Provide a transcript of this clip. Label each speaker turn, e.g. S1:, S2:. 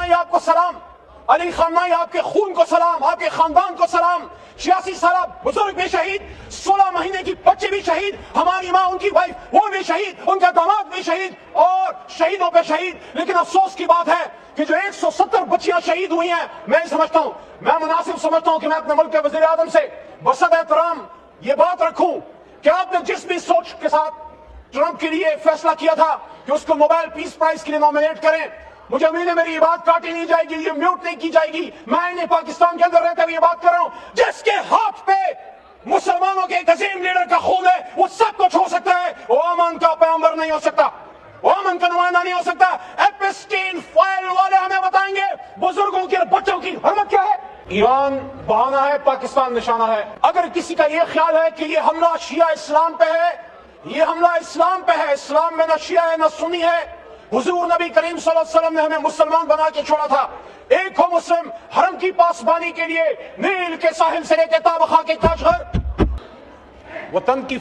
S1: خامنہ ای آپ کو سلام، علی خامنہ ای آپ کے خون کو سلام، آپ کے خاندان کو سلام، 86 سالہ بزرگ بھی شہید، 16 مہینے کی بچے بھی شہید، ہماری ماں ان کی وائف وہ بھی شہید، ان کا داماد بھی شہید، اور شہیدوں پہ شہید۔ لیکن افسوس کی بات ہے کہ جو 170 بچیاں شہید ہوئی ہیں، میں سمجھتا ہوں، میں مناسب سمجھتا ہوں کہ میں اپنے ملک کے وزیر اعظم سے بصد احترام یہ بات رکھوں کہ آپ نے جس بھی سوچ کے ساتھ ٹرمپ کے لیے فیصلہ کیا تھا کہ اس کو نوبیل پیس پرائز کے لیے نامینیٹ کریں، مجھے امید ہے میری یہ بات کاٹی نہیں جائے گی، یہ میوٹ نہیں کی جائے گی۔ میں انہیں پاکستان کے اندر رہتے ہوئے یہ بات کر رہا ہوں، جس کے ہاتھ پہ مسلمانوں کے ایک عظیم لیڈر کا خون ہے وہ سب کچھ ہو سکتا ہے، وہ امن کا پیغمبر نہیں ہو سکتا، وہ امن کا نمائندہ نہیں ہو سکتا۔ ایپسٹین فائل والے ہمیں بتائیں گے بزرگوں کی اور بچوں کی حرمت کیا ہے۔ ایران بہانہ ہے، پاکستان نشانہ ہے۔ اگر کسی کا یہ خیال ہے کہ یہ حملہ شیعہ اسلام پہ ہے، یہ حملہ اسلام پہ ہے، اسلام میں نہ شیعہ ہے نہ سنی ہے، حضور نبی کریم صلی اللہ علیہ وسلم نے ہمیں مسلمان بنا کے چھوڑا تھا، ایک ہو مسلم، حرم کی پاسبانی کے لیے نیل کے ساحل سے لے کے تابخا کے تاج گھر، وطن کی